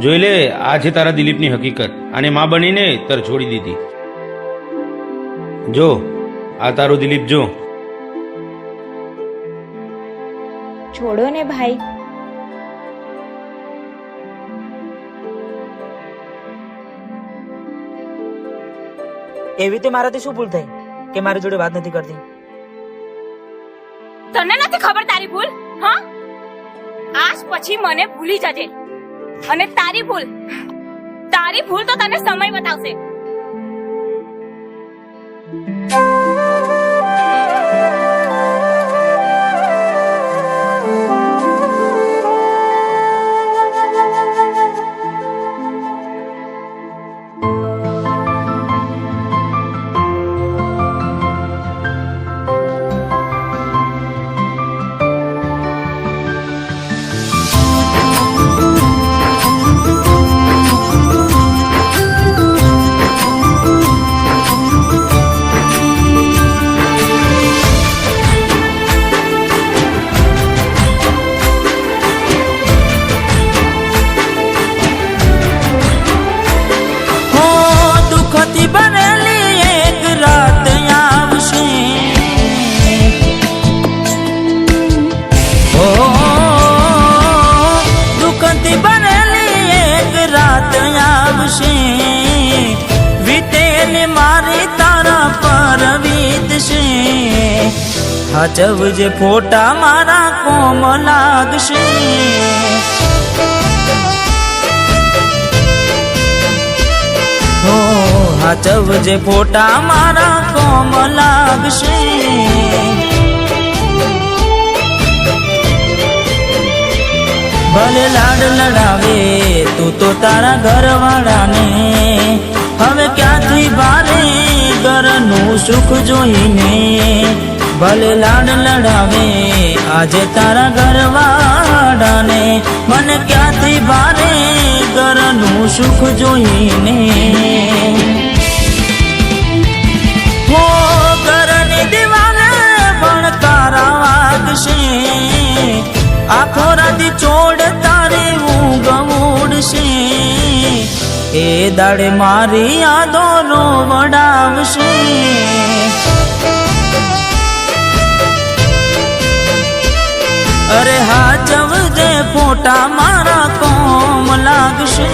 જોઈ લે, આ છે તારા દિલીપની હકીકત. આને માં બનીને તર છોડી દીધી. જો આ તારો દિલીપ, જો. છોડો ને ભાઈ. એવી તે મારાથી શું ભૂલ થઈ કે મારી જોડે વાત નથી કરતી? તને નથી ખબર તારી ભૂલ? હા, આજ પછી મને ભૂલી જજે. અને તારી ભૂલ તો તને સમય બતાવશે. હાચવજે ફોટા મારા કોમ લાગશે. હો હાચવજે ફોટા મારા કોમ લાગશે. ભલે લાડ લડાવે તું તો તારા ઘરવાળાને, હવે ક્યાંથી ભારે ઘરનું સુખ જોઈને. ભલે લાડ લડાવે આજે તારા ઘરવાળાને, મને ક્યાંથી ભારે ઘરનું સુખ જોઈને. હો ઘરની દિવાલે ભણકારા વાગશે, આખો રાતી ચોડ તારી ઊંઘ ઉડશે. એ દાડે મારી યાદો રોવડાવશે. અરે હાચવજે ફોટા મારા કોમ લાગશે.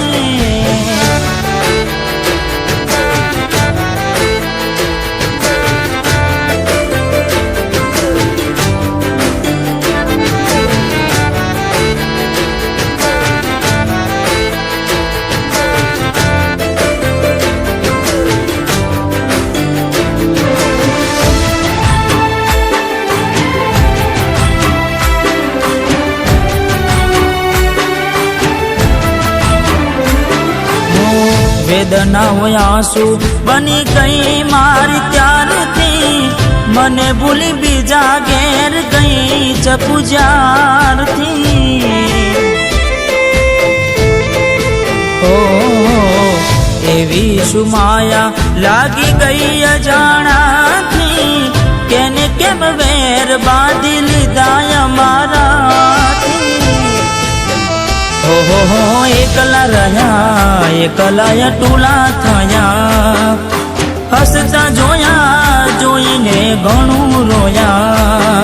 વેદના હોય આંસુ બની ગઈ મારી ત્યારથી, મને ભૂલી બીજા ઘેર ગઈ ચપુજારથી. ઓ એવી શું માયા લાગી ગઈ અજાણાથી, કેને કેમ વેર બાંધી લીધા અમારાથી. હો એકલા રહ્યા એકલા ટૂલા થયા, હસતા જોયા જોઈને ઘણું રોયા.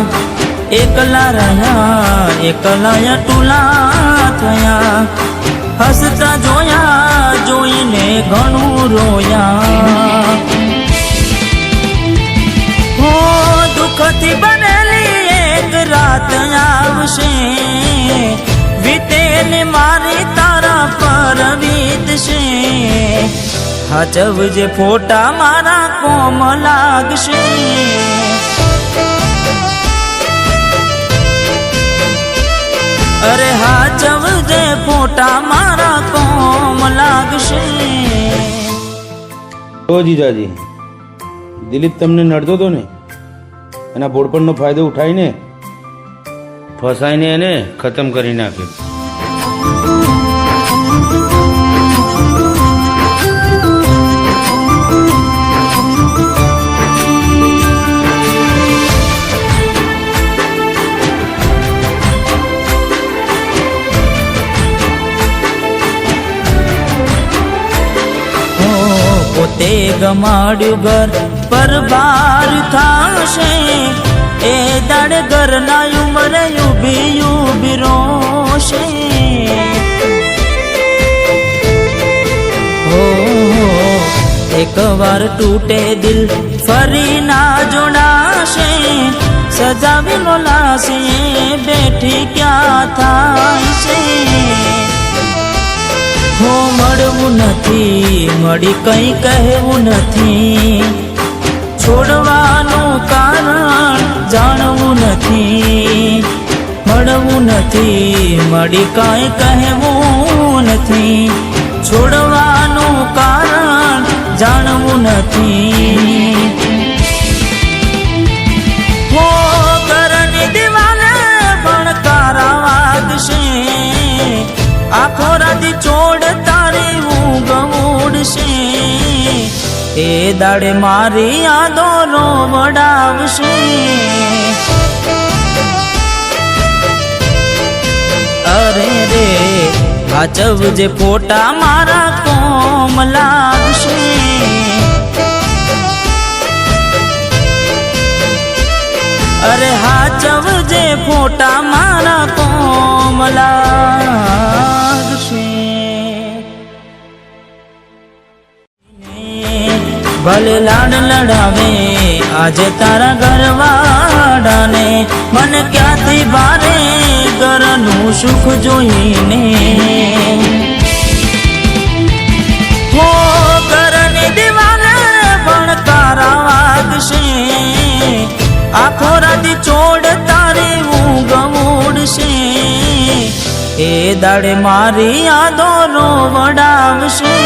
એકલા રહ્યા એકલા ટૂલા થયા, હસતા જોયા જોઈને ઘણું રોયા. હો દુઃખથી બનેલી એક રાત આવશે, વીતેલી મારી તારા પર વીતશે. હાચવજે ફોટા મારા કોમ લાગશે. અરે હાચવજે ફોટા મારા કોમ લાગશે. ઓ જીજાજી, દિલીપ તમને નડતો હતો ને, એના બોડપણનો ફાયદો ઉઠાવીને ફસાઈને એને ખતમ કરી નાખ્યો. તે ગમાડ્યું ઘર પર બાર થાશે એ દાડે ઘરના ઉમરે ઉભી રોશે એક વાર તૂટે દિલ ફરી ના જોડાશે સજાવેલો લાશે બેઠી ક્યાં થાય છે હો મળવું નથી મળી કઈ કહેવું નથી છોડવાનું કારણ જાણવું નથી મળવું નથી મળી કઈ કહેવું નથી છોડવાનું કારણ જાણવું નથી હો ઘરની દિવાલે ભણકારા વાગશે આખો રાતી ચોડ તારી ઊંઘ ઉડશે એ દાડે મારી યાદો રોવડાવશે અરે રે સાચવજે ફોટા મારા કોમ લાગશે અરે સાચવજે ફોટા મારા કોમ લાગશે ભલે લાડ લડાવે આજે તારા ઘરવાળાને મને ક્યાંથી ભારે ઘરનું સુખ જોઈને હો ઘરની દિવાલે ભણકારા વાગશે આખો રાતી ચોડ તારી ઊંઘ ઉડશે એ દાડે મારી યાદો રોવડાવશે